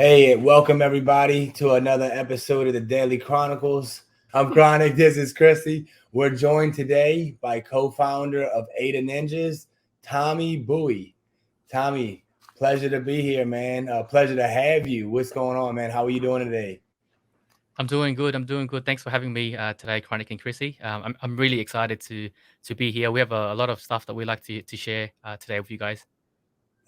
Hey, welcome everybody to another episode of the Daily Chronicles. I'm Chronic. This is Krissy. We're joined today by co-founder of ADA NINJAZ, Tommy Bowie. Tommy, pleasure to be here, man. Pleasure to have you. What's going on, man? How are you doing today? I'm doing good. Thanks for having me today, Chronic and Krissy. I'm really excited to be here. We have a lot of stuff that we like to share today with you guys.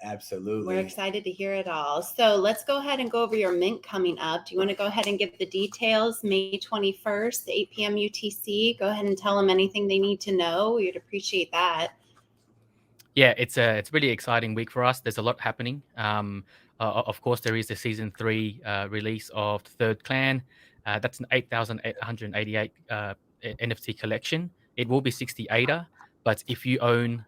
Absolutely. We're excited to hear it all. So let's go ahead and go over your mint coming up. Do you want to go ahead and give the details? May 21st, 8 p.m. UTC. Go ahead and tell them anything they need to know. We'd appreciate that. Yeah, it's a really exciting week for us. There's a lot happening. Of course, there is the season 3 release of the Third Clan. That's an 8,888 NFT collection. It will be 60 ADA, but if you own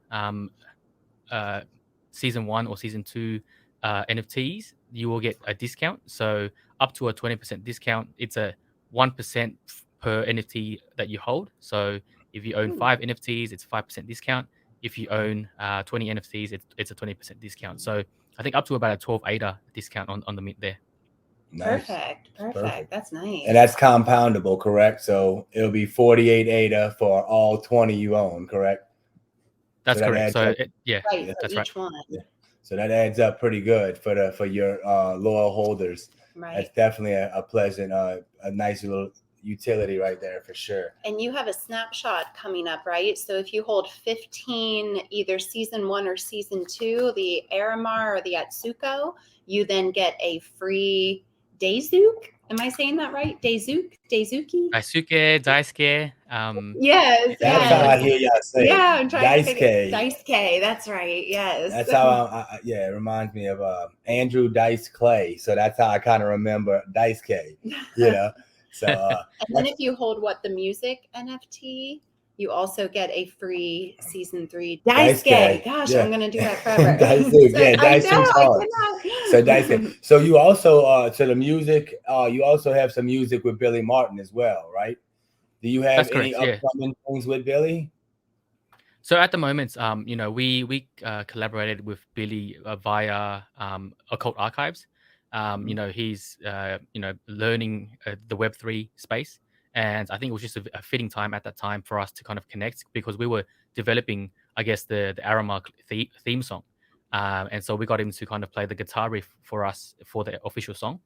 season 1 or season 2 NFTs, you will get a discount. So up to a 20% discount. It's a 1% per NFT that you hold. So if you own 5 NFTs, it's 5% discount. If you own 20 NFTs, it's a 20% discount. So I think up to about a 12 ADA discount on the mint there. Nice. Perfect. That's nice. And that's compoundable, correct? So it'll be 48 ADA for all 20 you own, correct? That's So that correct. adds up. Right, for That's each right. one. Yeah. So that adds up pretty good for your loyal holders. Right. That's definitely a pleasant, a nice little utility right there for sure. And you have a snapshot coming up, right? So if you hold 15, either season 1 or season 2, the Aramar or the Atsuko, you then get a free Daisuke. Am I saying that right? Daisuke? Daisuke. Yes. That's how I hear y'all say. Yeah, I'm trying to Daisuke. say Daisuke. That's right. Yes. That's how it reminds me of Andrew Dice Clay. So that's how I kind of remember Daisuke, you know. So and then if you hold the music NFT, you also get a free season 3 Daisuke. Gosh, yeah. I'm gonna do that forever. Daisuke, So, yeah, Daisuke's hard. So Daisuke. So you also to the music, you also have some music with Billy Martin as well, right? Do you have any upcoming things with Billy? So at the moment, we collaborated with Billy via Occult Archives. He's learning the Web3 space, and I think it was just a fitting time at that time for us to kind of connect because we were developing, I guess, the Aramark theme song, and so we got him to kind of play the guitar riff for us for the official song,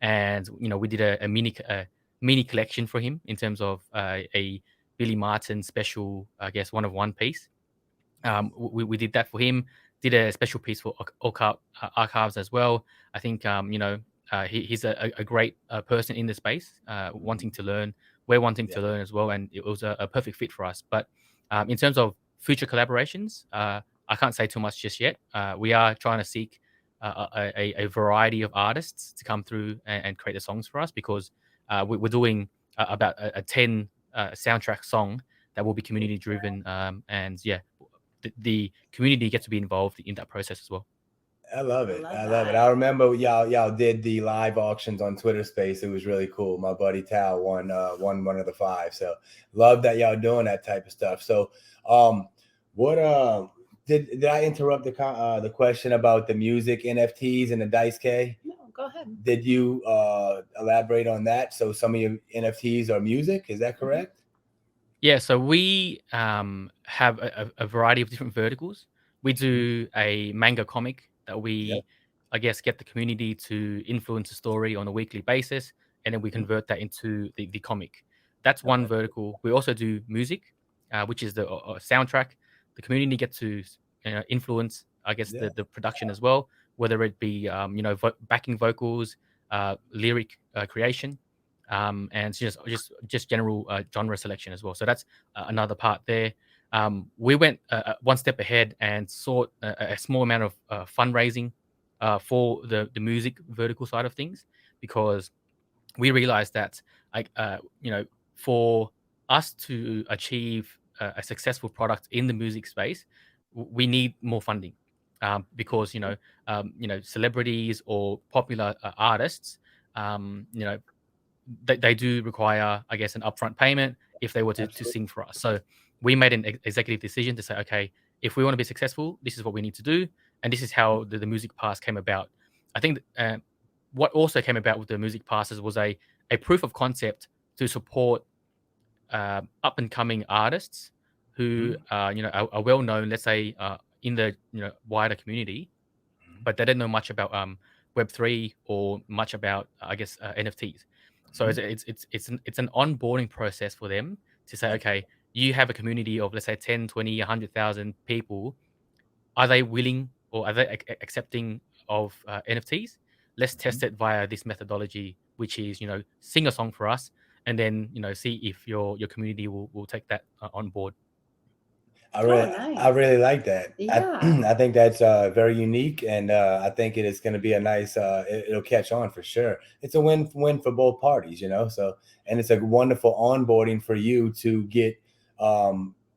and we did a mini collection for him in terms of a Billy Martin special, I guess, one piece. We did that for him. Did a special piece for Occult Archives as well. I think he's a great person in the space, wanting to learn. We're wanting to learn as well, and it was a perfect fit for us. But in terms of future collaborations, I can't say too much just yet. We are trying to seek a variety of artists to come through and create the songs for us because we're doing about a 10 soundtrack song that will be community driven, and the community gets to be involved in that process as well. I love it. I love it. I remember y'all did the live auctions on Twitter Space. It was really cool. My buddy Tal won one of the 5. So love that y'all doing that type of stuff. So what did I interrupt the question about the music NFTs and the Daisuke? No, go ahead. Did you elaborate on that? So some of your NFTs are music, is that correct? Yeah, so we have a variety of different verticals. We do a manga comic that we, I guess, get the community to influence a story on a weekly basis, and then we convert that into the comic. That's one vertical. We also do music, which is the soundtrack. The community gets to influence, I guess, the production as well, whether it be backing vocals, lyric creation. And just general genre selection as well. So that's another part there. We went one step ahead and sought a small amount of fundraising for the music vertical side of things because we realized that for us to achieve a successful product in the music space, we need more funding because celebrities or popular artists they do require, I guess, an upfront payment if they were to sing for us. So we made an executive decision to say, okay, if we want to be successful, this is what we need to do, and this is how the music pass came about. I think what also came about with the music passes was a proof of concept to support up and coming artists who are well known, let's say in the wider community, but they didn't know much about Web3 or much about I guess NFTs. So it's an onboarding process for them to say, okay, you have a community of, let's say, 10, 20, 100,000 people. Are they willing or are they accepting of NFTs? Let's test it via this methodology, which is, sing a song for us, and then, see if your community will take that on board. I nice. really like that. Yeah. I think that's very unique, and I think it is going to be a nice. It'll catch on for sure. It's a win for both parties, So, and it's a wonderful onboarding for you to get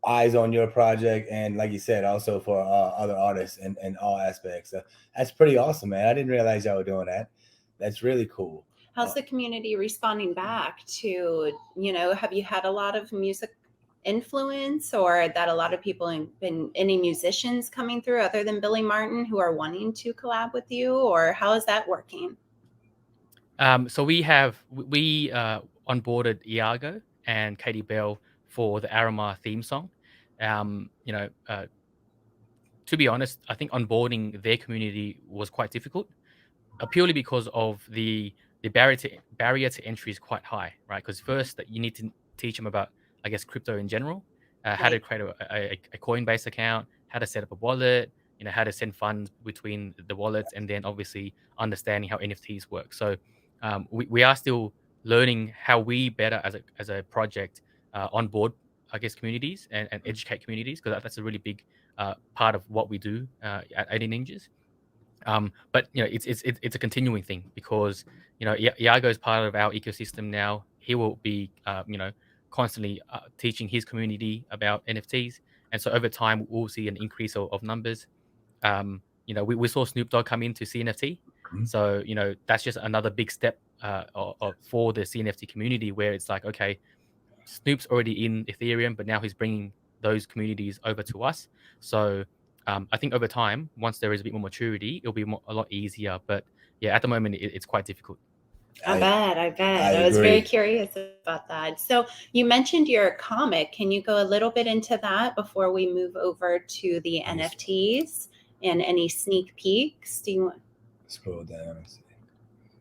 eyes on your project, and like you said, also for other artists and all aspects. That's pretty awesome, man. I didn't realize y'all were doing that. That's really cool. How's the community responding back to? Have you had a lot of music influence, or that a lot of people been any musicians coming through other than Billy Martin who are wanting to collab with you, or how is that working? So we onboarded Iago and Katie Bell for the Aramar theme song. To be honest, I think onboarding their community was quite difficult, purely because of the barrier to entry is quite high, right? Because first that you need to teach them about, I guess, crypto in general, how to create a Coinbase account, how to set up a wallet, how to send funds between the wallets, and then obviously understanding how NFTs work. So we are still learning how we better as a project onboard, I guess, communities and educate communities, because that's a really big part of what we do at ADA Ninjas. But it's a continuing thing, because Iago is part of our ecosystem now. He will be constantly teaching his community about NFTs, and so over time we'll see an increase of numbers. We saw Snoop Dogg come into CNFT, so that's just another big step for the CNFT community, where it's like, okay, Snoop's already in Ethereum, but now he's bringing those communities over to us. So I think over time, once there is a bit more maturity, it'll be a lot easier. But yeah, at the moment, it's quite difficult. I bet. I was very curious about that. So you mentioned your comic. Can you go a little bit into that before we move over to the NFTs and any sneak peeks? Do you want? Scroll down.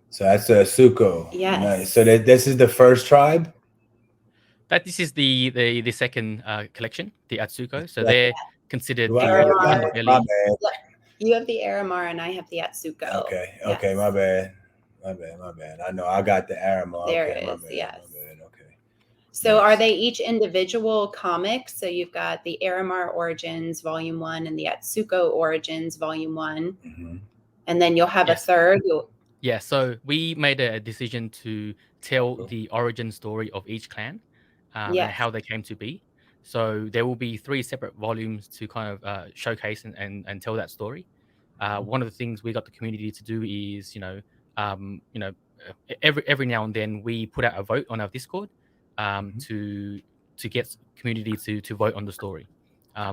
So that's Suko. Yes. Nice. So this is the first tribe? This is the second collection, the Atsuko. So they're considered You have the Aramar and I have the Atsuko. Okay. Okay. My bad. I know I got the Aramar. There it is. My bad. Yes. My bad. Okay. So are they each individual comics? So you've got the Aramar Origins Volume 1 and the Atsuko Origins Volume 1. Mm-hmm. And then you'll have a third. Yeah. So we made a decision to tell the origin story of each clan and how they came to be. So there will be 3 separate volumes to kind of showcase and tell that story. One of the things we got the community to do is, every now and then we put out a vote on our Discord to get community to vote on the story.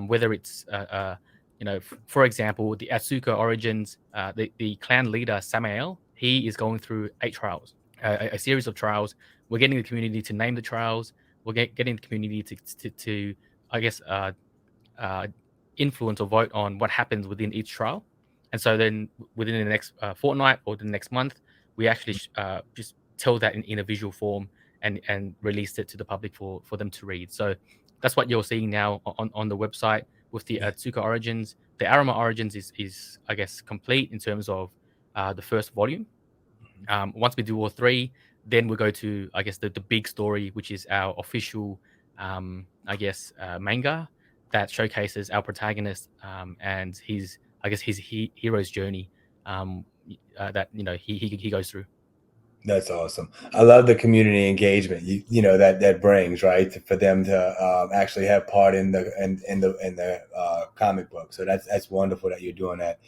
Whether it's for example, the Atsuko Origins, the clan leader Samael, he is going through 8 trials, a series of trials. We're getting the community to name the trials. We're getting the community to I guess influence or vote on what happens within each trial. And so then within the next fortnight or the next month, we actually just tell that in a visual form and release it to the public for them to read. So that's what you're seeing now on the website with the Atsuko Origins. The Aramar Origins is I guess complete in terms of the first volume. Once we do all 3, then we go to, I guess, the big story, which is our official, manga that showcases our protagonist and his hero's journey that he goes through. That's awesome. I love the community engagement. That brings, right, for them to actually have part in the comic book. So that's wonderful that you're doing that.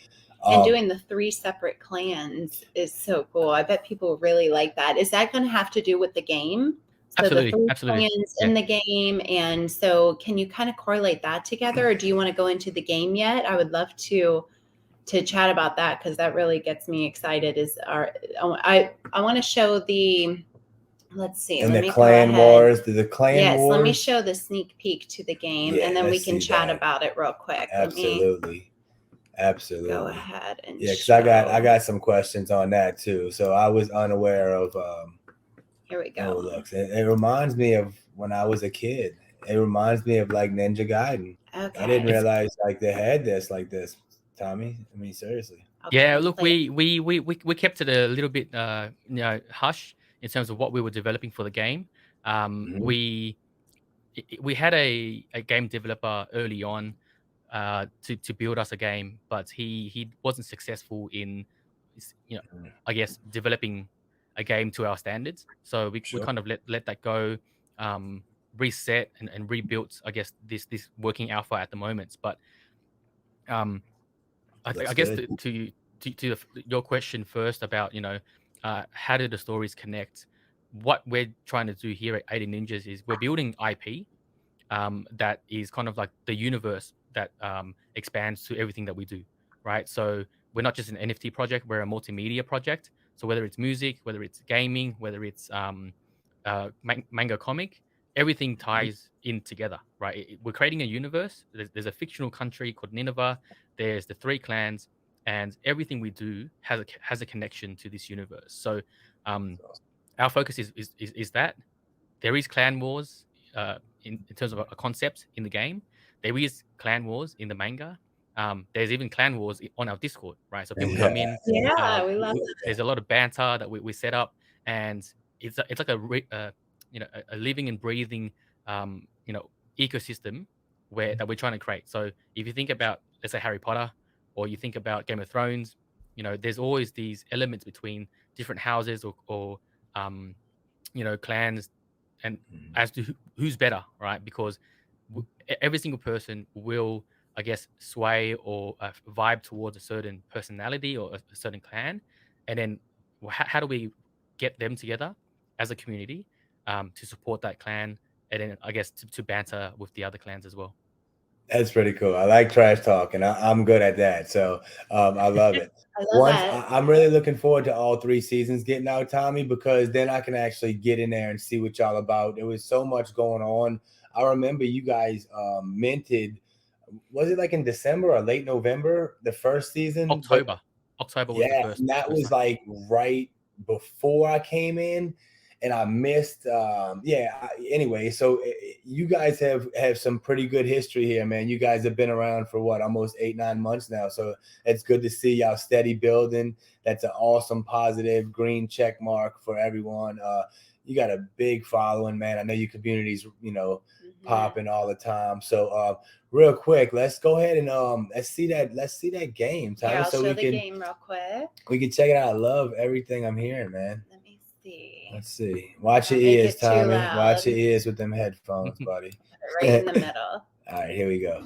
And doing the 3 separate clans is so cool. I bet people really like that. Is that going to have to do with the game? So absolutely. The 3 clans in the game. And so can you kind of correlate that together, or do you want to go into the game yet? I would love to to chat about that, because that really gets me excited. Is I want to show the, let's see, and let the me clan go ahead. wars, the clan yes, wars. let me show the sneak peek to the game, and then we can chat about it real quick. Absolutely. Go ahead and because I got some questions on that too. So I was unaware of. Here we go. Oh, look, it reminds me of when I was a kid. It reminds me of like Ninja Gaiden. Okay. I didn't realize like they had this like this, Tommy. I mean, seriously. Okay, yeah, look, we kept it a little bit hush in terms of what we were developing for the game. We had a game developer early on to build us a game, but he wasn't successful in I guess developing a game to our standards. So we kind of let that go, reset and rebuilt, I guess, this working alpha at the moment. But I guess to your question first about how do the stories connect. What we're trying to do here at ADA Ninjas is we're building IP that is kind of like the universe that expands to everything that we do, right? So we're not just an NFT project, we're a multimedia project. So whether it's music, whether it's gaming, whether it's manga comic, everything ties in together, right? We're creating a universe. There's a fictional country called Nineveh. There's the 3 clans, and everything we do has a connection to this universe. So our focus is that there is clan wars in terms of a concept in the game. There is clan wars in the manga. There's even clan wars on our Discord, right? So people come in. Yeah, we love it. There's a lot of banter that we set up, and it's like a living and breathing ecosystem that we're trying to create. So if you think about, let's say, Harry Potter, or you think about Game of Thrones, there's always these elements between different houses or clans, and as to who's better, right? Because every single person will, I guess, sway or vibe towards a certain personality or a certain clan, and then how do we get them together as a community to support that clan, and then I guess to banter with the other clans as well. That's pretty cool. I like trash talk, and I'm good at that. So I love it. I'm really looking forward to all 3 seasons getting out, Tommy, because then I can actually get in there and see what y'all about. There was so much going on. I remember you guys minted. Was it like in December or late November, the first season? October was the first. And that was like right before I came in. And I missed, anyway, so you guys have some pretty good history here, man. You guys have been around for what, almost 8-9 months now. So it's good to see y'all steady building. That's an awesome, positive green check mark for everyone. You got a big following, man. I know your community's, popping all the time. So real quick, let's go ahead and let's see that game. Here, I'll show the game real quick. We can check it out. I love everything I'm hearing, man. Let's see. Watch your ears, Tommy. Watch your ears with them headphones, buddy. Right in the middle. All right, here we go.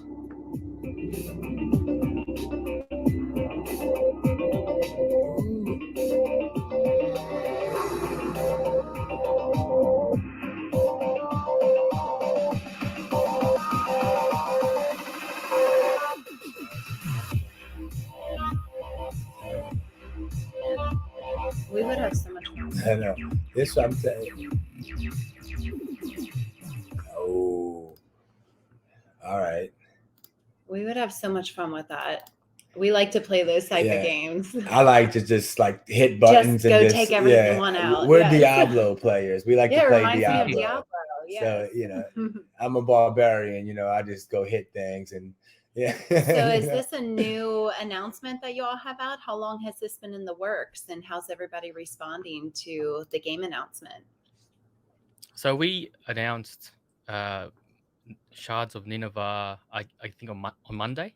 We would have so much fun. I know. This is what I'm saying. Oh. All right. We would have so much fun with that. We like to play those type of games. I like to just like hit buttons just and take everyone out. We're Diablo players. We like to play Diablo. Diablo. So, I'm a barbarian, I just go hit things and yeah. So is this a new announcement that you all have out? How long has this been in the works, and how's everybody responding to the game announcement? So we announced Shards of Nineveh, I think on Monday,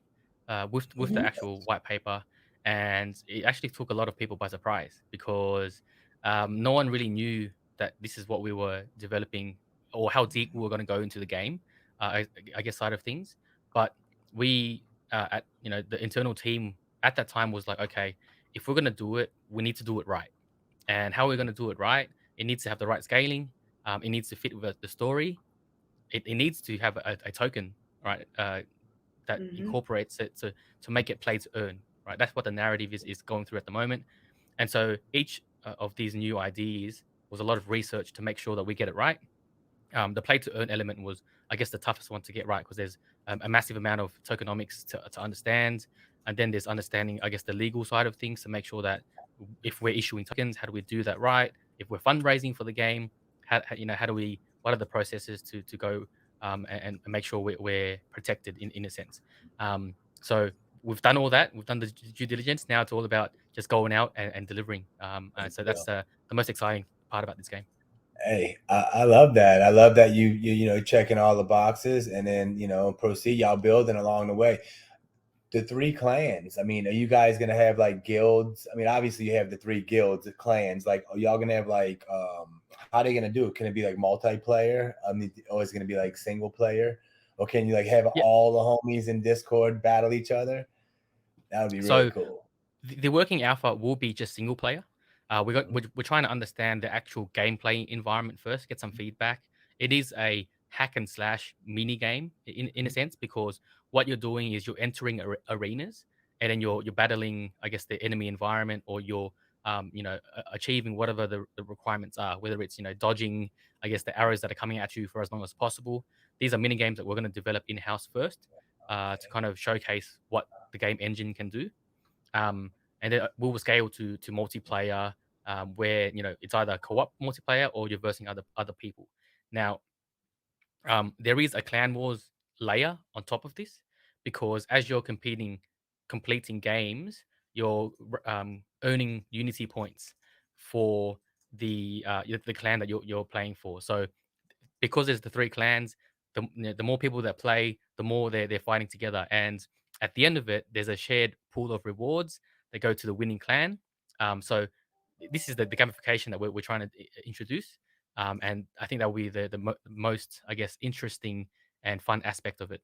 with the actual white paper, and it actually took a lot of people by surprise because no one really knew that this is what we were developing or how deep we were going to go into the game, I guess, side of things. But we at the internal team at that time was like, okay, if we're going to do it, we need to do it right. And how we're going to do it right, it needs to have the right scaling, it needs to fit with the story, it needs to have a token, right, that incorporates it to make it play to earn, right? That's what the narrative is going through at the moment. And so each of these new ideas was a lot of research to make sure that we get it right. The play to earn element was, I guess, the toughest one to get right because there's a massive amount of tokenomics to understand. And then there's understanding, I guess, the legal side of things to make sure that if we're issuing tokens, how do we do that right? If we're fundraising for the game, how do we, what are the processes to go and make sure we're protected in a sense? So we've done all that. We've done the due diligence. Now it's all about just going out and delivering. So that's the most exciting part about this game. Hey, I love that. I love that you know, checking all the boxes and then, you know, proceed, y'all building along the way. The 3 clans, I mean, are you guys gonna have like guilds? I mean, obviously you have the 3 guilds, the clans. Like, are y'all gonna have like how are they gonna do it? Can it be like multiplayer? I mean, or is it gonna be like single player? Or can you like have all the homies in Discord battle each other? That would be really cool. The working alpha will be just single player. We're trying to understand the actual gameplay environment first, get some feedback. It is a hack and slash mini game in a sense, because what you're doing is you're entering arenas and then you're battling, I guess, the enemy environment, or you're achieving whatever the requirements are, whether it's, dodging, I guess, the arrows that are coming at you for as long as possible. These are mini games that we're going to develop in-house first to kind of showcase what the game engine can do. And then we will scale to multiplayer, where it's either co-op multiplayer or you're versing other people. Now, there is a clan wars layer on top of this, because as you're completing games, you're earning unity points for the clan that you're playing for. So because there's the 3 clans, the more people that play, the more they're fighting together. And at the end of it, there's a shared pool of rewards that go to the winning clan. So this is the gamification that we're trying to introduce. And I think that will be the most, I guess, interesting and fun aspect of it.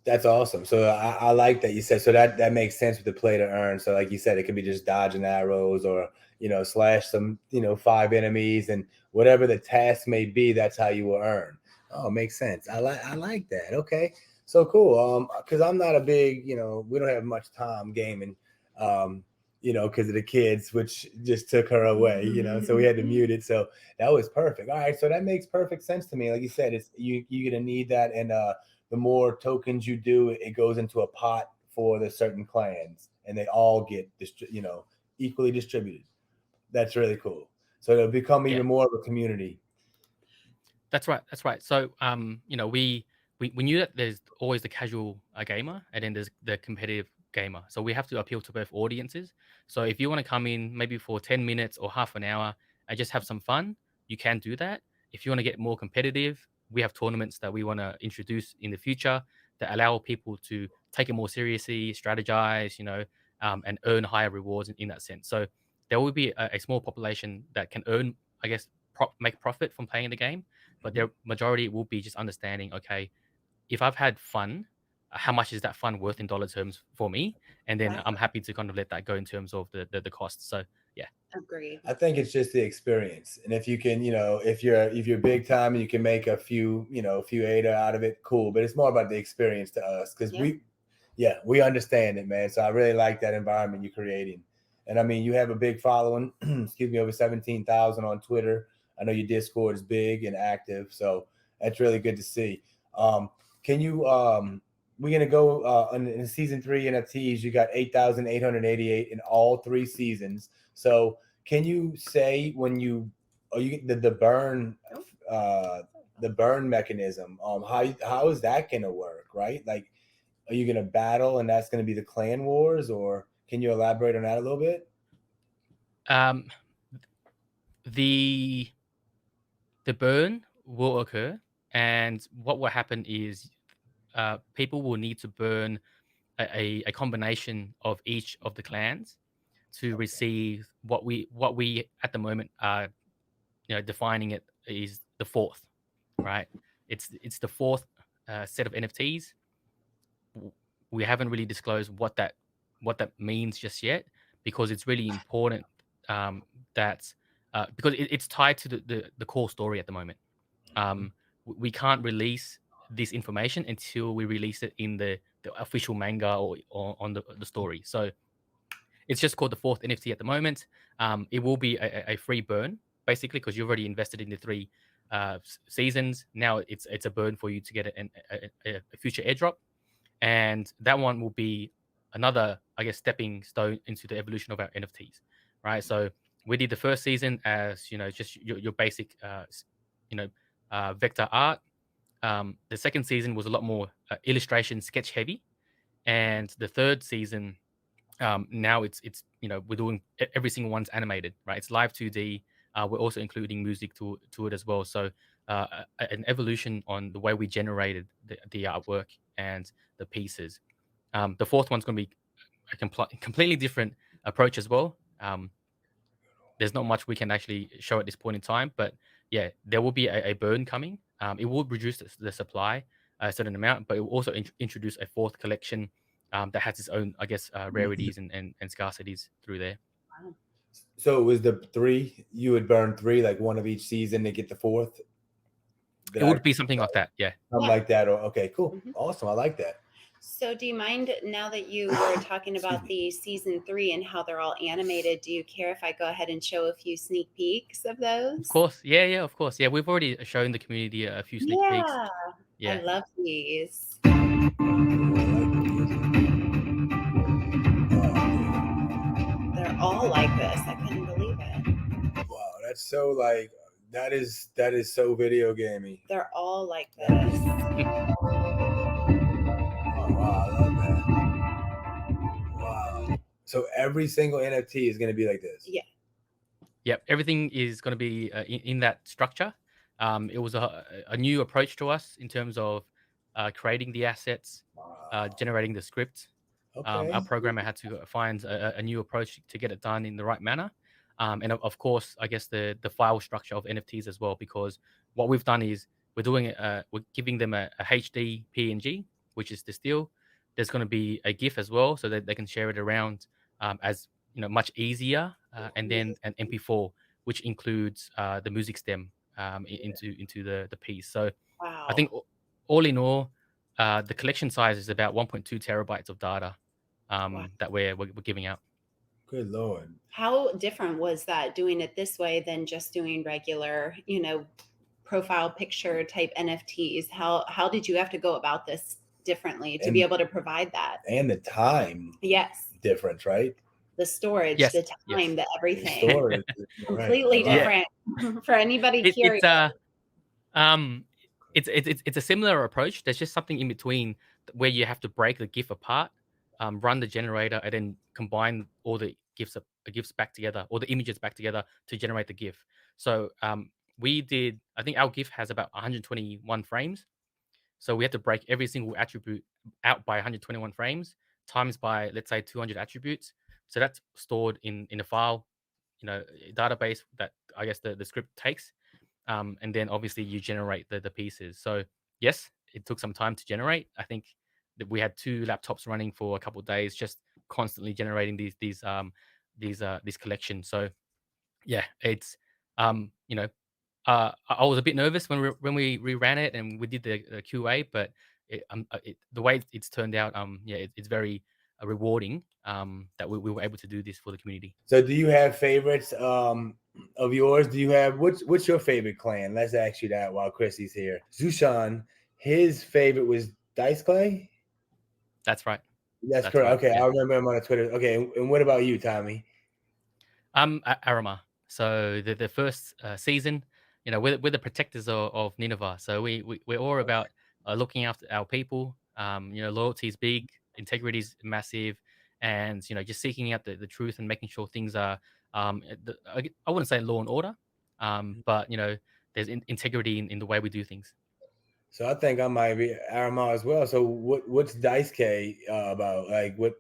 That's awesome. So I like that you said, so that makes sense with the play to earn. So like you said, it could be just dodging arrows or, slash some, 5 enemies, and whatever the task may be, that's how you will earn. Oh, makes sense. I like that. Okay. So cool. Cause I'm not a big, we don't have much time gaming, because of the kids, which just took her away, so we had to mute it. So that was perfect. All right. So that makes perfect sense to me. Like you said, it's you're going to need that. And, the more tokens you do, it goes into a pot for the certain clans, and they all get equally distributed. That's really cool. So it'll become even more of a community. That's right. So we knew that there's always the casual gamer, and then there's the competitive gamer. So we have to appeal to both audiences. So if you want to come in maybe for 10 minutes or half an hour and just have some fun, you can do that. If you want to get more competitive, we have tournaments that we want to introduce in the future that allow people to take it more seriously, strategize, and earn higher rewards in that sense. So there will be a small population that can earn, I guess, make profit from playing the game, but their majority will be just understanding, okay, if I've had fun, how much is that fun worth in dollar terms for me? And then I'm happy to kind of let that go in terms of the costs. So yeah. Agreed. I think it's just the experience. And if you can, if you're big time and you can make a few ADA out of it, cool. But it's more about the experience to us, because we understand it, man. So I really like that environment you're creating. And I mean, you have a big following, over 17,000 on Twitter. I know your Discord is big and active, so that's really good to see. Can you we're gonna go in season 3 NFTs. You got 8,888 in all 3 seasons. So can you say when the burn mechanism? How is that gonna work? Right? Like, are you gonna battle and that's gonna be the clan wars, or can you elaborate on that a little bit? The burn will occur, and what will happen is people will need to burn a combination of each of the clans to receive what we at the moment are defining it is the 4th, right? It's the 4th set of NFTs. We haven't really disclosed what that means just yet, because it's really important that because it's tied to the core story at the moment. We can't release this information until we release it in the official manga or on the story. So it's just called the fourth NFT at the moment. It will be a free burn, basically, because you've already invested in the 3 seasons. Now it's a burn for you to get a future airdrop. And that one will be another, I guess, stepping stone into the evolution of our NFTs, right? So we did the first season as, just your basic, vector art. The second season was a lot more illustration, sketch heavy. And the third season, now it's we're doing every single one's animated, right? It's live 2D. We're also including music to it as well. So an evolution on the way we generated the artwork and the pieces. The fourth one's going to be a completely different approach as well. There's not much we can actually show at this point in time, but yeah, there will be a burn coming. It will reduce the supply a certain amount, but it will also introduce a fourth collection that has its own, I guess, rarities and scarcities through there. Wow. So it was the 3, you would burn 3, like one of each season to get the fourth? It would be something like that, yeah. Something like that. Or okay, cool. Awesome. I like that. So do you mind, now that you were talking about the season 3 and how they're all animated, do you care if I go ahead and show a few sneak peeks of those? Of course. Yeah, of course. Yeah, we've already shown the community a few sneak peeks. Yeah, I love these. They're all like this. I couldn't believe it. Wow, that's so like that is so video gamey. They're all like this. Oh, wow, I love that. Wow. So every single NFT is going to be like this. Yeah. Yep, everything is going to be in that structure. It was a new approach to us in terms of creating the assets, generating the script. Our programmer had to find a new approach to get it done in the right manner. And of course, I guess the file structure of NFTs as well, because what we've done is we're giving them a HD PNG, which is the still. There's going to be a GIF as well, so that they can share it around as much easier, and then an MP4, which includes the music stem into the piece. So wow. I think all in all, the collection size is about 1.2 terabytes of data that we're giving out. Good Lord. How different was that, doing it this way than just doing regular, profile picture type NFTs? How did you have to go about this differently to be able to provide that? And the time. Yes. Difference, right? The storage, the time, the everything. The storage, completely different. For anybody curious. It's a similar approach. There's just something in between where you have to break the GIF apart, run the generator, and then combine all the GIFs back together, or the images back together to generate the GIF. So we did, I think our GIF has about 121 frames. So we had to break every single attribute out by 121 frames, times by, let's say, 200 attributes. So that's stored in a file, database that I guess the script takes. And then obviously you generate the pieces. So yes, it took some time to generate. I think that we had 2 laptops running for a couple of days, just constantly generating these collections. So yeah, it's I was a bit nervous when we ran it and we did the QA, but the way it's turned out, it's very rewarding that we were able to do this for the community. So do you have favorites of yours? Do you have what's your favorite clan? Let's ask you that while Krissy's here. Zushan, his favorite was Dice Clay? That's right. That's correct. Right. Okay, yeah. I remember him on Twitter. Okay, and what about you, Tommy? Arama. So the first season, we're the protectors of Nineveh. So we're all about looking after our people. Loyalty is big, integrity is massive, and just seeking out the truth and making sure things are I wouldn't say law and order, but there's integrity in the way we do things. So I think I might be Arama as well. So what's Daisuke about? Like what?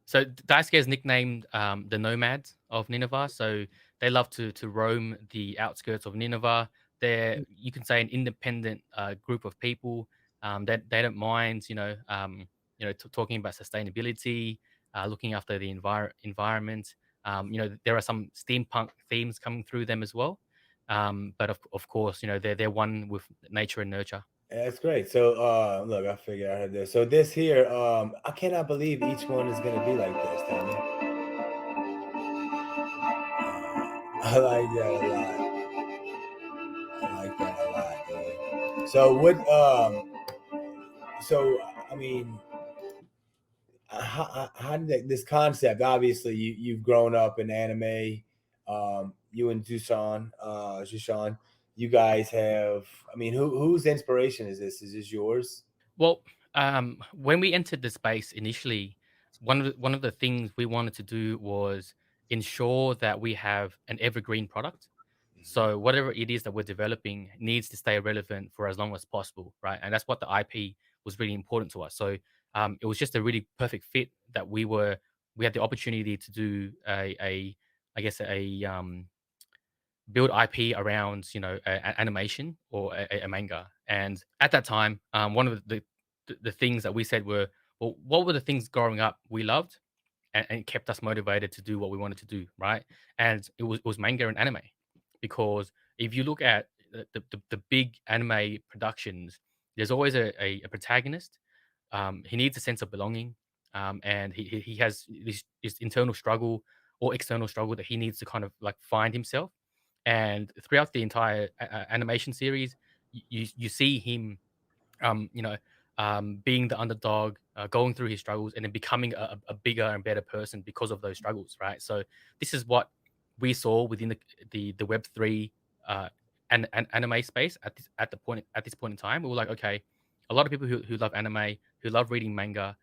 So Daisuke is nicknamed the Nomads of Nineveh. So they love to roam the outskirts of Nineveh. They're, you can say, an independent group of people that they don't mind, talking about sustainability, looking after the environment. There are some steampunk themes coming through them as well. But of course, they're one with nature and nurture. That's great. So look, I figured I had this. So this here, I cannot believe each one is gonna be like this, Tommy. I like that a lot. I like that a lot, dude. So what so I mean, how did this concept, obviously you've grown up in anime, you and Jushan, you guys have, I mean, whose inspiration is this? Is this yours? Well, when we entered the space initially, one of the things we wanted to do was ensure that we have an evergreen product. So whatever it is that we're developing needs to stay relevant for as long as possible, right? And that's what the IP was really important to us. So it was just a really perfect fit that we had the opportunity to do a I guess build IP around animation or a manga. And at that time, one of the things that we said were, well, what were the things growing up we loved and kept us motivated to do what we wanted to do, right? And it was manga and anime, because if you look at the big anime productions, there's always a protagonist. He needs a sense of belonging, and he has this internal struggle or external struggle that he needs to kind of like find himself. And throughout the entire animation series, you see him, you know, being the underdog, going through his struggles, and then becoming a bigger and better person because of those struggles, right? So this is what we saw within the Web3 uh, anime space at this point in time. We were like, okay, a lot of people who love anime, who love reading manga,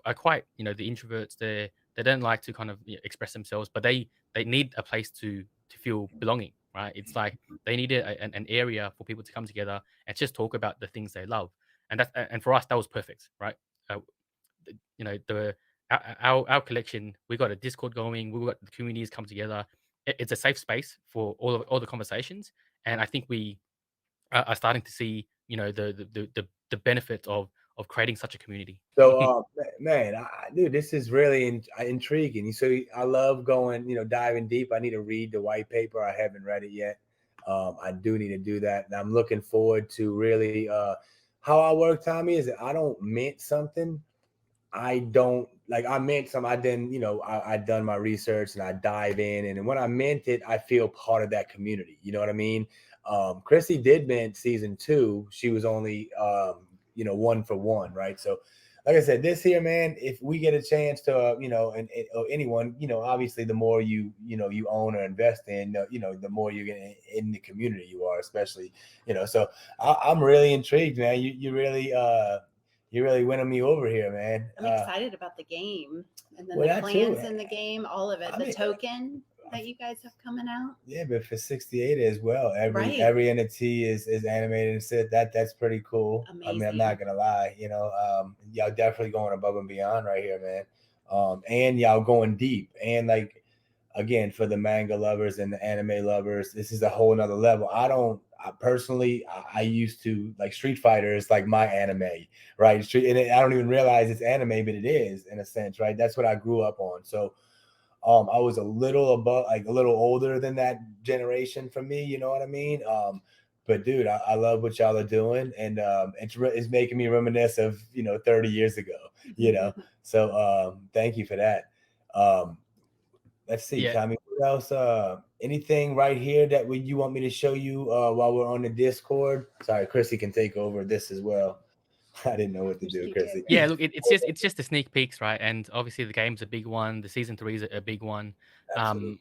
are quite, the introverts. They don't like to kind of express themselves, but they need a place to feel belonging, right? It's like they need an area for people to come together and just talk about the things they love. And for us that was perfect, right? Uh, the our collection, we got a Discord going, we got the communities come together. It's a safe space for all the conversations, and I think we are starting to see the benefit of creating such a community. So, man, dude, this is really intriguing. So, I love going, diving deep. I need to read the white paper. I haven't read it yet. I do need to do that, and I'm looking forward to really. How I work, Tommy, is that I don't mint something. I don't like. I mint some. I then, I done my research and I dive in, and when I mint it, I feel part of that community. You know what I mean? Krissy did mint season 2. She was only 1 for 1, right? So, like I said, this here, man, if we get a chance to, or anyone, obviously the more you own or invest in, the more you get in the community you are, especially, so I'm really intrigued, man. You really winning me over here, man. I'm excited about the game, and then well, the that clans too. in the game, all of it. I The mean, token that you guys have coming out. yeah, but for 68 as well, Right. every NFT is animated and said that's pretty cool. I mean, I'm Amazing. not gonna lie, y'all definitely going above and beyond right here, man. And y'all going deep, and like, again, for the manga lovers and the anime lovers, this is a whole nother level. I personally, I used to like Street Fighter is like my anime, right? I don't even realize it's anime, but it is in a sense, right? That's what I grew up on. So I was a little above, like a little older than that generation for me. You know what I mean? But dude, I love what y'all are doing, and it's making me reminisce of 30 years ago. So thank you for that. Let's see, Yeah. Tommy. What else? Anything right here that you want me to show you while we're on the Discord? Sorry, Krissy can take over this as well. I didn't know what to do, Krissy. Yeah, look, it's just the sneak peeks, right? And obviously the game's a big one. The season 3 is a big one. Absolutely.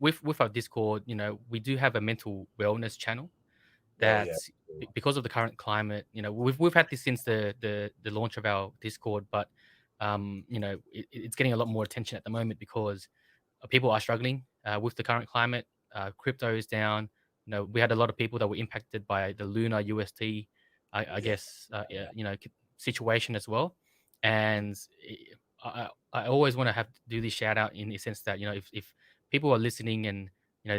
With our Discord, we do have a mental wellness channel Oh yeah. that, because of the current climate, we've had this since the launch of our Discord, but it's getting a lot more attention at the moment because people are struggling with the current climate. Crypto is down. We had a lot of people that were impacted by the Lunar UST, I guess, situation as well. And I always want to have to do this shout out in the sense that if people are listening and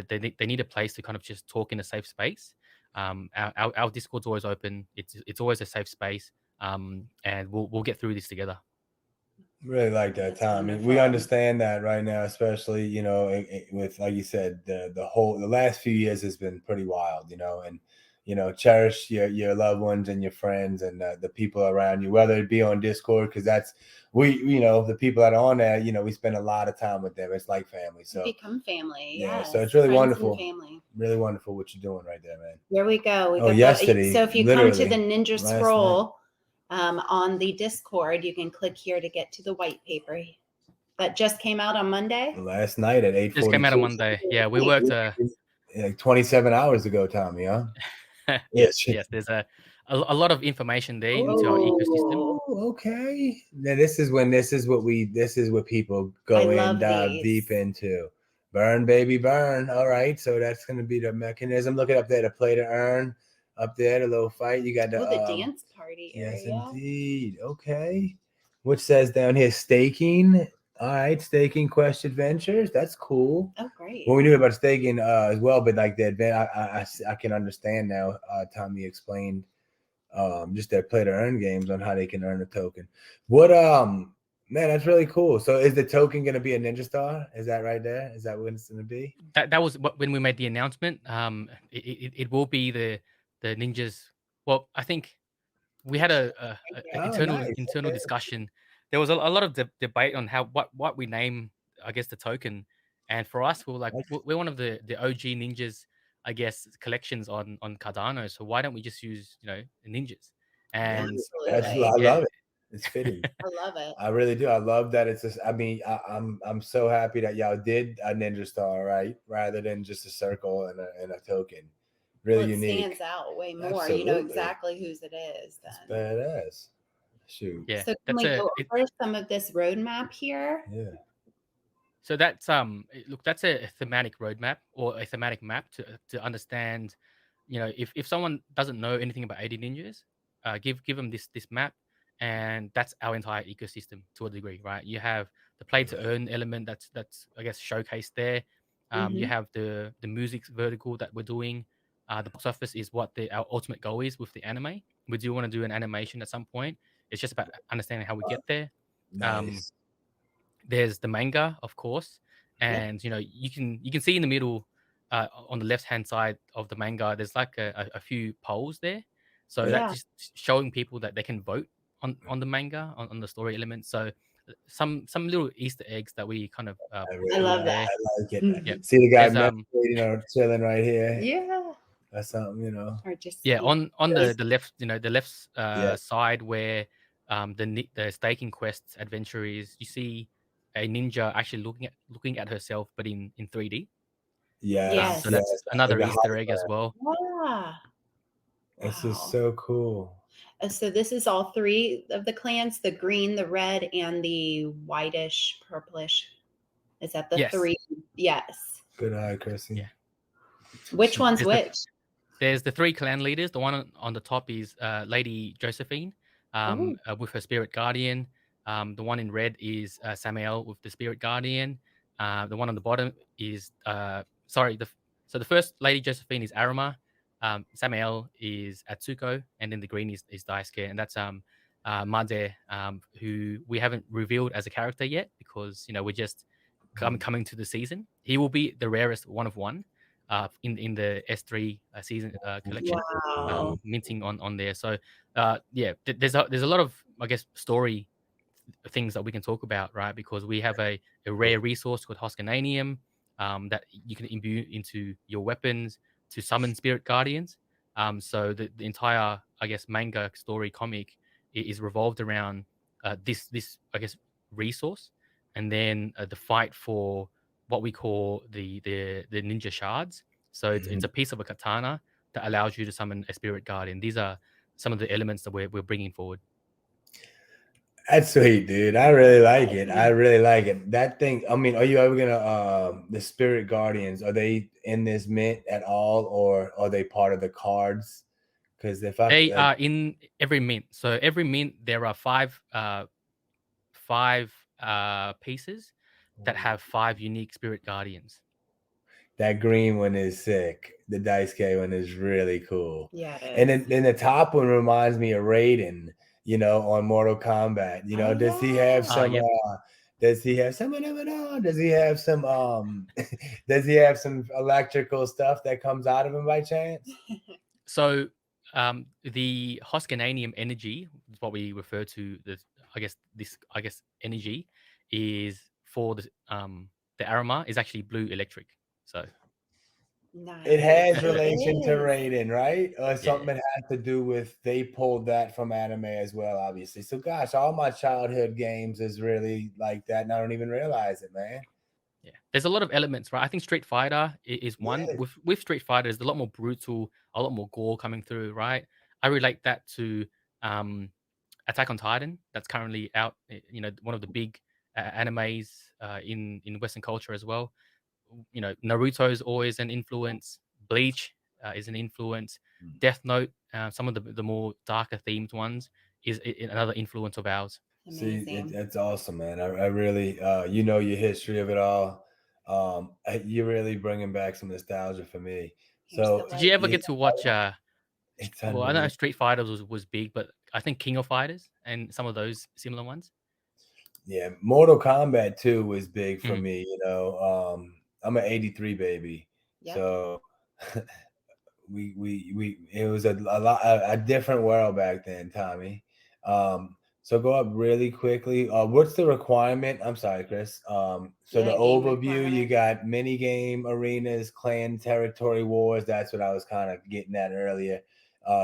they need a place to kind of just talk in a safe space. Our Discord's always open. It's always a safe space, and we'll get through this together. Really like that, That's Tommy. wonderful. We understand that right now, especially with, like you said, the last few years has been pretty wild, and you know, cherish your loved ones and your friends and the people around you, whether it be on Discord, because that's you know, the people that are on there, you know, we spend a lot of time with them. It's like family. So become family. Yeah, Yes. so it's really Friends wonderful. and family. Really wonderful what you're doing right there, man. There we go. We got yesterday. So if you come to the Ninja Scroll on the Discord, you can click here to get to the white paper that just came out on Monday. Last night at 8:42. Just came out on Monday. Yeah, we worked like 27 hours ago, Tommy, huh? yes, there's a lot of information there into our ecosystem. Okay. Now this is what people go in, dive deep into. Burn, baby, burn. All right. So that's going to be the mechanism. Look it up there, the play to earn. Up there, the little fight. You got the dance party area. Yes, indeed. Okay. Which says down here, staking. All right, staking Quest Adventures. That's cool. Oh, great. Well, we knew about staking as well, but like the event, I can understand now. Tommy explained just their play to earn games on how they can earn a token. What man, that's really cool. So is the token going to be a Ninja Star? Is that right there? Is that what it's going to be? That was when we made the announcement. It will be the Ninjas. Well, I think we had a internal discussion. There was a lot of debate on what we name, I guess, the token. And for us, we were like, we're one of the OG ninjas, I guess, collections on Cardano. So why don't we just use, you know, ninjas? And I love it. It's fitting. I love it. I really do. I love that it's just, I mean, I'm so happy that y'all did a Ninja Star, right? Rather than just a circle and a token. Really unique. Stands out way more. Absolutely. You know exactly whose it is. Then. It's badass. Shoot. Yeah. So can we go over some of this roadmap here? Yeah. So that's look, that's a thematic roadmap or a thematic map to understand, you know, if someone doesn't know anything about AD Ninjas, give them this map, and that's our entire ecosystem to a degree, right? You have the play to earn element that's I guess showcased there. You have the music vertical that we're doing. The box office is what our ultimate goal is with the anime. We do want to do an animation at some point. It's just about understanding how we get there. Nice. There's the manga, of course, and you know, you can see in the middle, on the left hand side of the manga, there's like a few polls there, so that's just showing people that they can vote on the manga, on the story elements. So some little Easter eggs that we kind of I love that. I like it. Yep. See the guy meditating or chilling right here. Yeah. That's something, you know. Or just on the left, you know, the left side where the staking quests adventure is, you see a ninja actually looking at herself, but in 3D. Yes. So that's another Easter egg as well. Yeah. This is so cool. So this is all three of the clans: the green, the red, and the whitish, purplish. Is that the three? Yes. Good eye, Krissy. Yeah. Which one's which? There's the three clan leaders. The one on the top is Lady Josephine, with her spirit guardian. The one in red is Samael with the spirit guardian. The one on the bottom is so the first Lady Josephine is Arima. Samael is Atsuko, and then the green is Daisuke, and that's Made, who we haven't revealed as a character yet because, you know, we're just coming to the season. He will be the rarest one of one in the S3 season collection. Wow. Minting on there. So there's a lot of, I guess, story things that we can talk about, right? Because we have a rare resource called Hoscananium that you can imbue into your weapons to summon spirit guardians. So the entire, I guess, manga story comic is revolved around this I guess resource, and then the fight for what we call the ninja shards. So it's a piece of a katana that allows you to summon a spirit guardian. These are some of the elements that we're bringing forward. That's sweet, dude. I really like it. I really like it. That thing, I mean, are you ever gonna the spirit guardians, are they in this mint at all, or are they part of the cards? Because they are in every mint. So every mint there are five pieces that have 5 unique spirit guardians. That green one is sick. The Daisuke one is really cool. Yeah, it is. And then the top one reminds me of Raiden, you know, on Mortal Kombat. You know, does he have some does he have some does he have some does he have some electrical stuff that comes out of him by chance? So the Hoscananium energy, is what we refer to this energy is for the Aramar is actually blue electric. So Nice. It has It relation to is. Raiden, right? Or yeah, something that has to do with they pulled that from anime as well, obviously. So gosh, all my childhood games is really like that, and I don't even realize it, man. yeah. There's a lot of elements, right? I think Street Fighter is one. Yeah. With Street Fighter, there's a lot more brutal, a lot more gore coming through, right? I relate that to um, Attack on Titan, that's currently out. One of the big animes in Western culture as well. Naruto is always an influence. Bleach is an influence. Death Note, some of the more darker themed ones, is another influence of ours. See, Amazing. that's awesome, man. I really, you know, your history of it all. You're really bringing back some nostalgia for me. Here's the So Did you ever white yeah, get to watch? it's Well, I know unbelievable. Street Fighters was big, but I think King of Fighters and some of those similar ones. Yeah, Mortal Kombat 2 was big for Mm. me. You know, I'm an '83 baby, Yep. so we it was a different world back then, Tommy. So go up really quickly. What's the requirement? I'm sorry, Chris. So the Yeah, game overview, you requirement. got mini game arenas, clan territory wars. That's what I was kind of getting at earlier.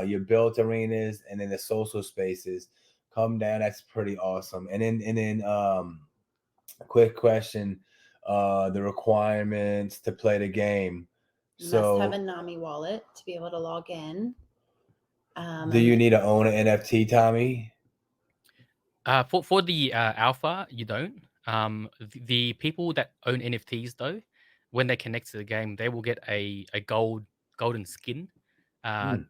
Your built arenas and then the social spaces come down. That's pretty awesome. And then quick question, the requirements to play the game. You must have a So Nami wallet to be able to log in. do you need to own an NFT, Tommy? For the alpha, you don't. The people that own NFTs though, when they connect to the game, they will get a golden skin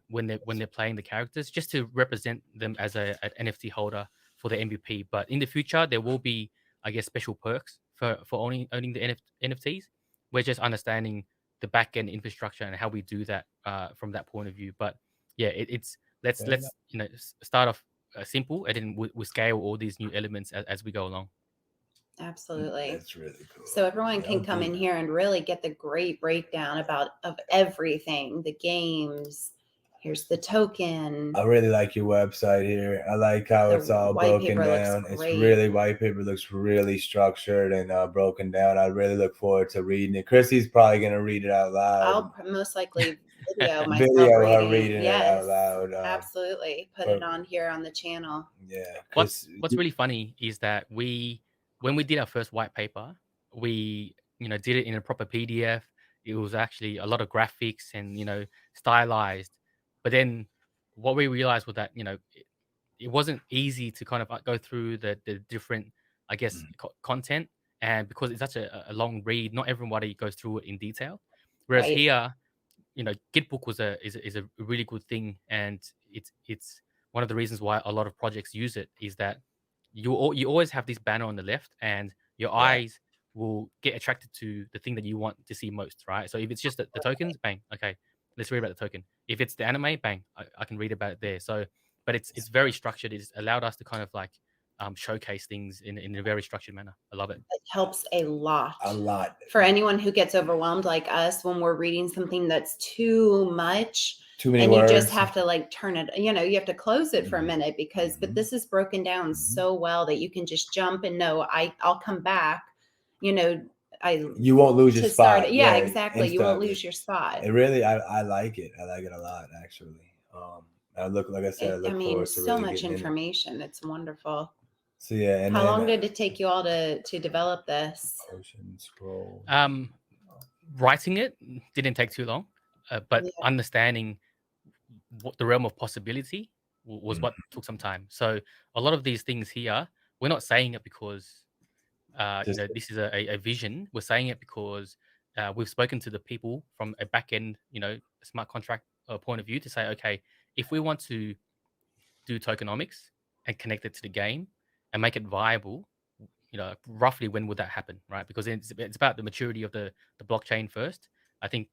when they're playing the characters, just to represent them as an NFT holder for the MVP. But in the future, there will be, I guess, special perks for owning the NFTs. We're just understanding the back end infrastructure and how we do that from that point of view. But yeah, it's Fair enough. let's start off simple, and then we scale all these new elements as we go along. Absolutely. That's really cool. So everyone Yeah, can I'll come do in that. here and really get the great breakdown of everything, the games. Here's the token. I really like your website here. I like how The it's all white broken paper looks down. It's great. really white paper looks really structured and broken down. I really look forward to reading it. Chrissy's probably gonna read it out loud. I'll most likely video myself Video her reading. reading it out Yes, loud. absolutely. Put but- it on here on the channel. Yeah. What's really funny is that when we did our first white paper, we did it in a proper PDF. It was actually a lot of graphics and stylized. But then what we realized was that it wasn't easy to kind of go through the different, I guess, content, and because it's such a long read, not everybody goes through it in detail. Whereas Right. here, Gitbook is a really good thing, and it's one of the reasons why a lot of projects use it is that you always have this banner on the left, and your Yeah. eyes will get attracted to the thing that you want to see most, right? So if it's just the tokens, bang, okay, let's read about the token. If it's the anime, bang, I can read about it there. So, but it's very structured. It's allowed us to kind of like showcase things in a very structured manner. I love it. It helps a lot. A lot. For anyone who gets overwhelmed like us when we're reading something that's too much. Too many and words. You just have to like turn it, you have to close it for a minute because, but this is broken down so well that you can just jump and know I'll come back, you won't lose your spot. Yeah, exactly. Instantly. You won't lose your spot. It really, I like it. I like it a lot, actually. I look, like I said, I look forward to so really much getting information. It's wonderful. So yeah. And how long did it take you all to develop this? Ocean scroll. Writing it didn't take too long, but understanding what the realm of possibility was what took some time. So a lot of these things here, we're not saying it because this is a vision. We're saying it because we've spoken to the people from a back end, smart contract point of view to say, okay, if we want to do tokenomics and connect it to the game and make it viable, roughly when would that happen, right? Because it's about the maturity of the blockchain first. I think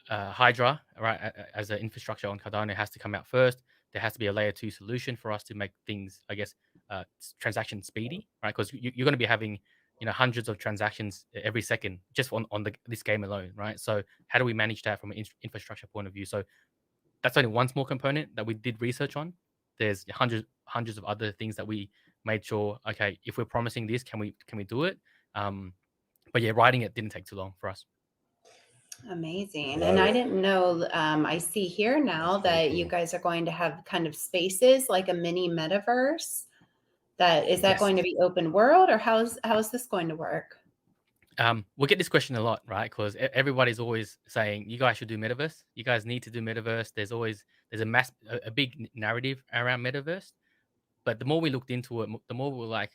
Hydra, right, as an infrastructure on Cardano has to come out first. There has to be a layer 2 solution for us to make things, I guess, transaction speedy, right? Because you're going to be having hundreds of transactions every second just on this game alone, right? So how do we manage that from an infrastructure point of view? So that's only one small component that we did research on. There's hundreds of other things that we made sure, okay, if we're promising this, can we do it? But yeah, writing it didn't take too long for us. Amazing. And I didn't know, I see here now that you guys are going to have kind of spaces like a mini metaverse. Is that going to be open world, or how's this going to work? We'll get this question a lot, right? Because everybody's always saying, you guys should do metaverse. You guys need to do metaverse. There's a big narrative around metaverse. But the more we looked into it, the more we were like,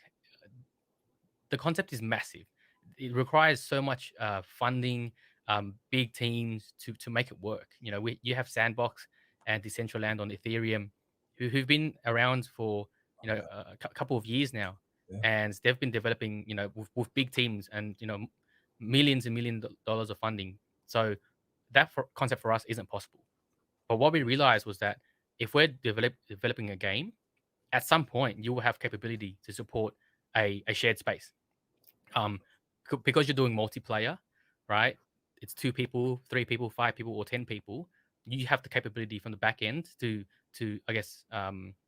the concept is massive. It requires so much funding, big teams to make it work. You have Sandbox and Decentraland on Ethereum, who've been around for a couple of years now, and they've been developing with big teams and millions and millions of dollars of funding. So that concept for us isn't possible. But what we realized was that if we're developing a game, at some point you will have capability to support a shared space. Because you're doing multiplayer, right? It's 2 people, 3 people, 5 people, or 10 people. You have the capability from the back end to I guess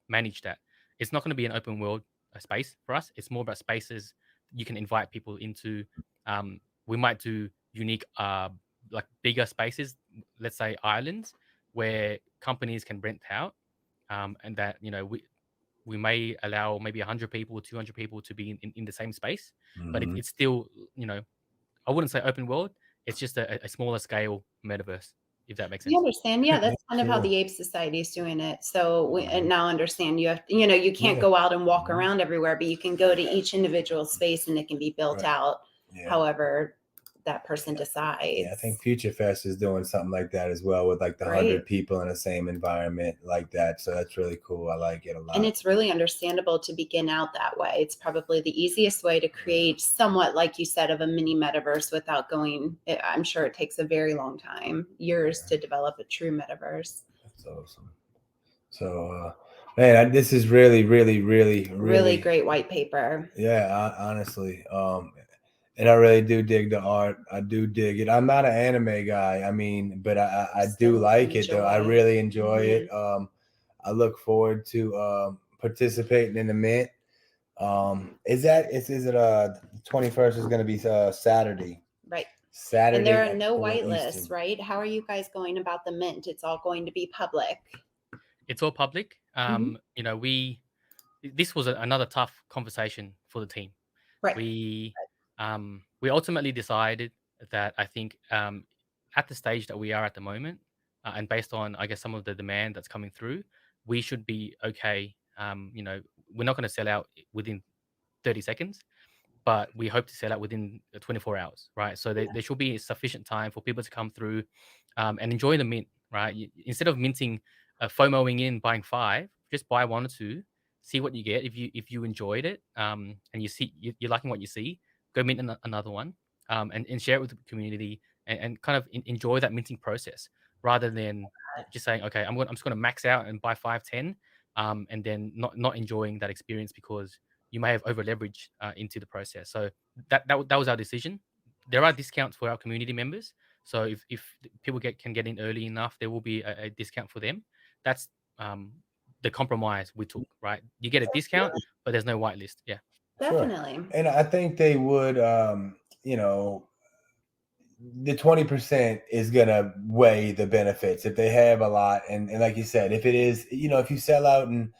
manage that. It's not going to be an open world space for us. It's more about spaces you can invite people into. We might do unique, like bigger spaces, let's say islands, where companies can rent out, and that we may allow maybe 100 people or 200 people to be in the same space, but it's still, I wouldn't say open world. It's just a smaller scale metaverse, if that makes sense. You understand? Yeah, that's kind of how the Ape Society is doing it. So we now understand you have, you can't go out and walk around everywhere, but you can go to each individual space and it can be built out however that person decides. Yeah, I think Future Fest is doing something like that as well, with like the 100 people in the same environment like that. So that's really cool. I like it a lot. And it's really understandable to begin out that way. It's probably the easiest way to create somewhat, like you said, of a mini metaverse without going, I'm sure it takes a very long time, years to develop a true metaverse. That's awesome. So, man, this is really great white paper. Yeah, honestly. And I really do dig the art. I do dig it. I'm not an anime guy. I mean, but I do like it though. I really enjoy it. I look forward to participating in the mint. Is it 21st is going to be Saturday? Right. Saturday. And there are no whitelists, right? How are you guys going about the mint? It's all going to be public. It's all public. This was another tough conversation for the team. Right. We ultimately decided that I think at the stage that we are at the moment, and based on, I guess, some of the demand that's coming through, we should be okay. We're not going to sell out within 30 seconds, but we hope to sell out within 24 hours, right? So there should be sufficient time for people to come through and enjoy the mint, right? Instead of minting, FOMOing in, buying 5, just buy 1 or 2, see what you get. If you enjoyed it, and you're liking what you see, go mint another one, and share it with the community, and kind of enjoy that minting process, rather than just saying, okay, I'm just going to max out and buy 5, 10, and then not enjoying that experience because you may have over leveraged into the process. So that was our decision. There are discounts for our community members. So if people can get in early enough, there will be a discount for them. That's the compromise we took, right? You get a discount, but there's no whitelist. Yeah. Definitely. Sure. And I think they would, the 20% is gonna weigh the benefits if they have a lot, and like you said, if it is, if you sell out in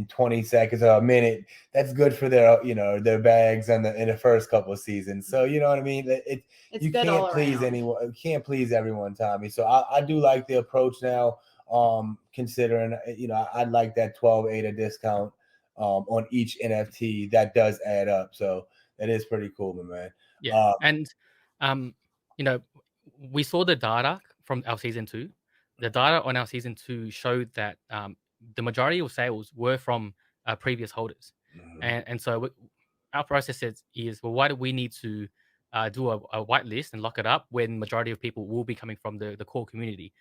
20 seconds or a minute, that's good for their bags in the first couple of seasons. So you know what I mean. You can't please anyone. You can't please everyone, Tommy. So I do like the approach now. Considering I'd like that 12 ADA discount on each NFT. That does add up. So that is pretty cool, my man. Yeah, and we saw the data from our season 2. The data on our season 2 showed that the majority of sales were from previous holders, and so our process is, well, why do we need to do a whitelist and lock it up when majority of people will be coming from the core community?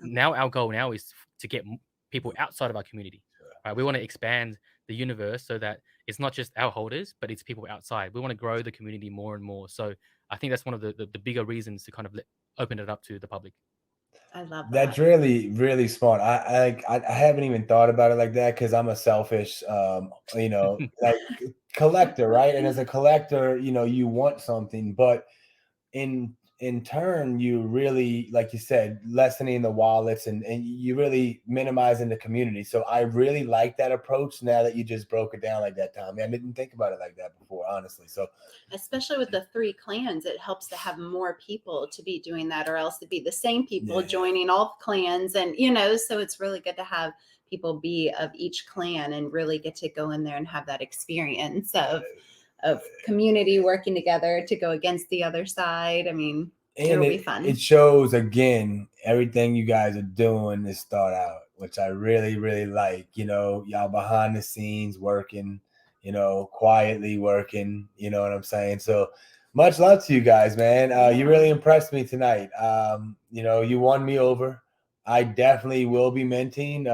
Now our goal now is to get people outside of our community, right? We want to expand the universe so that it's not just our holders, but it's people outside. We want to grow the community more and more. So I think that's one of the bigger reasons to kind of open it up to the public. I love that. That's really, really smart. I haven't even thought about it like that because I'm a selfish, you know, like collector, right? And as a collector, you know, you want something, but in turn, you really, like you said, lessening the wallets and you really minimizing the community. So I really like that approach now that you just broke it down like that, Tommy. I didn't think about it like that before, honestly. So especially with the 3 clans, it helps to have more people to be doing that, or else to be the same people joining all clans. And, you know, so it's really good to have people be of each clan and really get to go in there and have that experience of community working together to go against the other side. I mean, it'll be fun. It shows, again, everything you guys are doing is thought out, which I really, really like. You know, y'all behind the scenes working, you know, quietly working, you know what I'm saying? So much love to you guys, man. You really impressed me tonight. You know, you won me over. I definitely will be minting,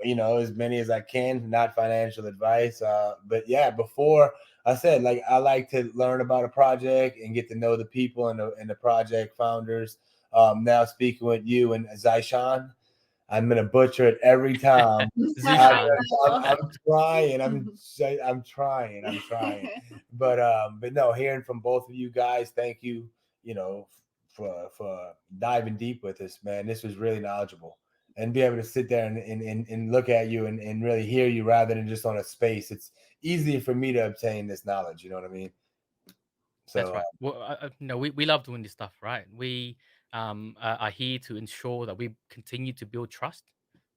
you know, as many as I can, not financial advice. But yeah, before I said, like, I like to learn about a project and get to know the people and the project founders. Now speaking with you and Zaishan, I'm gonna butcher it every time. I'm trying. I'm trying. But no, hearing from both of you guys, thank you. You know, for diving deep with us, man. This was really knowledgeable, and be able to sit there and look at you and really hear you rather than just on a space. It's easier for me to obtain this knowledge. You know what I mean? So that's right. Well, no, we love doing this stuff, right? We are here to ensure that we continue to build trust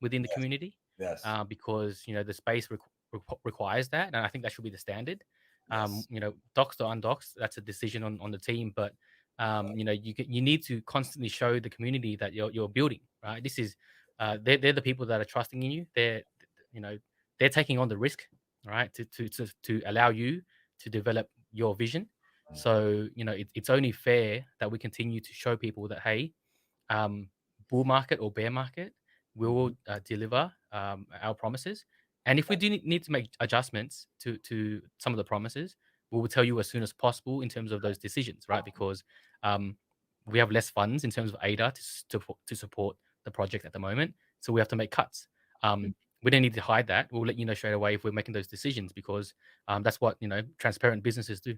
within the community. Yes. Because, you know, the space requires that, and I think that should be the standard. Yes. You know, doxed or undoxed, that's a decision on the team, but you know, you need to constantly show the community that you're building, right? This is they're the people that are trusting in you. You know, they're taking on the risk, right, to allow you to develop your vision. So, you know, it's only fair that we continue to show people that, hey, bull market or bear market, we will deliver our promises. And if we do need to make adjustments to some of the promises, we will tell you as soon as possible in terms of those decisions, right? Because we have less funds in terms of ADA to support the project at the moment. So we have to make cuts. We don't need to hide that. We'll let you know straight away if we're making those decisions, because that's what, you know, transparent businesses do.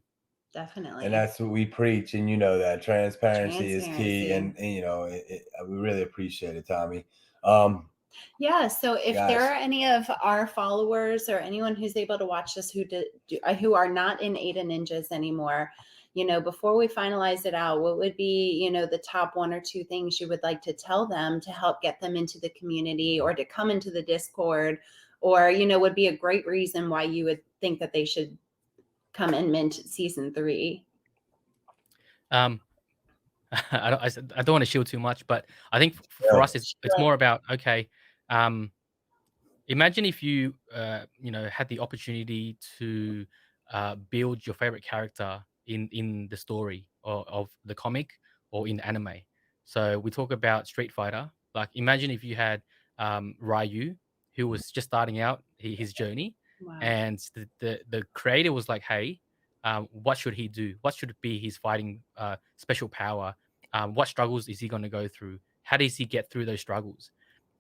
Definitely. And that's what we preach, and you know that transparency is key, and you know we really appreciate it, Tommy. Yeah, so if there are any of our followers or anyone who's able to watch this who are not in ADA Ninjas anymore, you know, before we finalize it out, what would be, you know, the top 1 or 2 things you would like to tell them to help get them into the community or to come into the Discord, or, you know, would be a great reason why you would think that they should come and mint season 3? I don't want to shield too much, but I think for us, it's more about, okay, imagine if you you know, had the opportunity to build your favorite character in the story of the comic or in anime. So we talk about Street Fighter. Like, imagine if you had Ryu, who was just starting out his journey, and the creator was like, hey, what should he do? What should be his fighting special power? What struggles is he going to go through? How does he get through those struggles?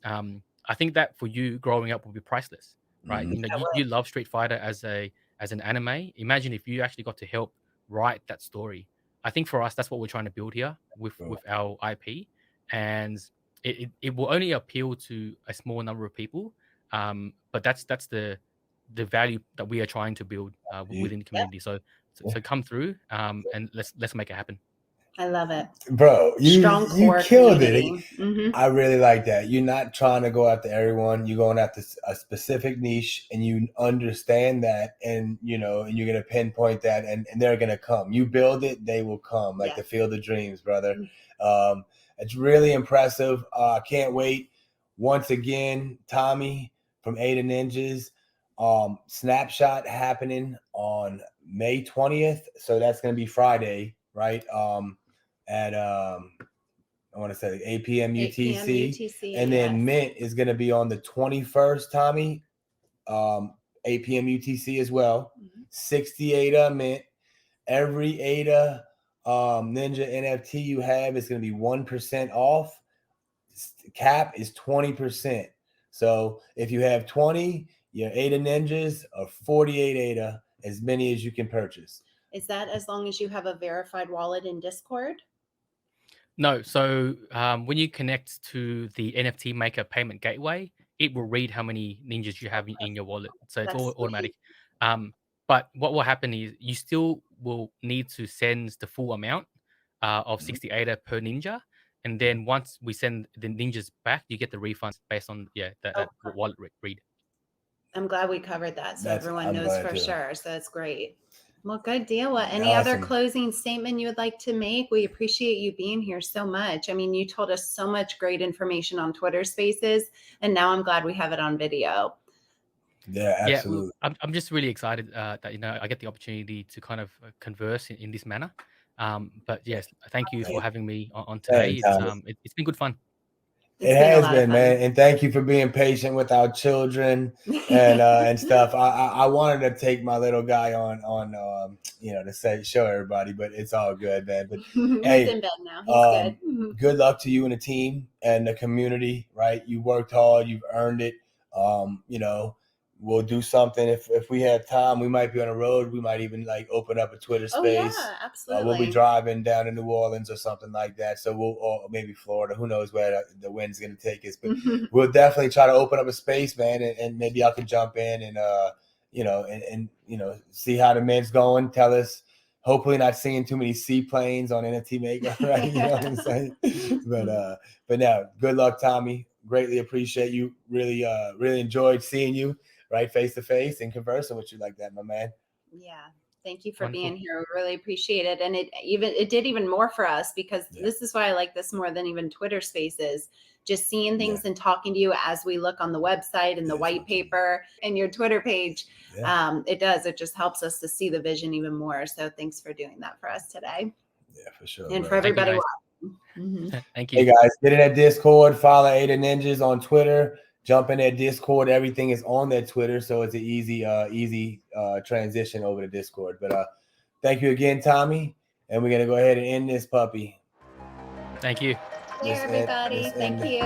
I think that for you, growing up will be priceless, right? You know, you love Street Fighter as an anime. Imagine if you actually got to help write that story. I think for us, that's what we're trying to build here with our IP, and it will only appeal to a small number of people. But that's the value that we are trying to build within the community. So come through, and let's make it happen. I love it, bro. You killed it. Mm-hmm. I really like that. You're not trying to go after everyone. You're going after a specific niche, and you understand that, and you know, and you're gonna pinpoint that, and they're gonna come. You build it, they will come. Like the Field of Dreams, brother. It's really impressive. I can't wait. Once again, Tommy from ADA Ninjas. Snapshot happening on May 20th, so that's gonna be Friday, right? At I want to say 8 p.m. UTC. And then Mint is going to be on the 21st, Tommy. 8 p.m. UTC as well. 60 ADA mint. Every ADA Ninja NFT you have is going to be 1% off. Cap is 20%. So if you have 20, your ADA Ninjas are 48 ADA, as many as you can purchase. Is that as long as you have a verified wallet in Discord? No. So when you connect to the NFT Maker payment gateway, it will read how many ninjas you have in your wallet. So it's all automatic. But what will happen is you still will need to send the full amount of 60 ADA per ninja. And then once we send the ninjas back, you get the refunds based on that wallet read. I'm glad we covered that, so everyone knows for sure. So that's great. Well, good deal. Well, any other closing statement you would like to make? We appreciate you being here so much. I mean, you told us so much great information on Twitter Spaces, and now I'm glad we have it on video. Yeah, absolutely. Yeah, I'm just really excited that I get the opportunity to kind of converse in this manner. But yes, thank you for having me on today. It's been good fun. It has been, man, and thank you for being patient with our children and stuff. I wanted to take my little guy on to show everybody, but it's all good, man. But he's in bed now. He's good. Good luck to you and the team and the community. Right, you worked hard, you've earned it. We'll do something if we have time. We might be on the road. We might even open up a Twitter space. Oh, yeah, absolutely. We'll be driving down to New Orleans or something like that. So or maybe Florida. Who knows where the wind's going to take us? But we'll definitely try to open up a space, man, and maybe I can jump in and see how the Mint's going. Tell us. Hopefully, not seeing too many seaplanes on NFT Maker, right? You know what I'm saying? But now, good luck, Tommy. Greatly appreciate you. Really enjoyed seeing you. Right, face to face and conversing with you like that, my man. Yeah, thank you for being here. We really appreciate it, and it did even more for us because this is why I like this more than even Twitter Spaces. Just seeing things and talking to you as we look on the website and the white paper and your Twitter page. It just helps us to see the vision even more. So thanks for doing that for us today. Yeah, for sure. And for everybody Thank you. Hey guys, get in that Discord. Follow ADA Ninjas on Twitter. Jump in that Discord. Everything is on that Twitter, so it's an easy transition over to Discord. But thank you again, Tommy, and we're gonna go ahead and end this puppy. Thank you. Here, everybody. Thank you.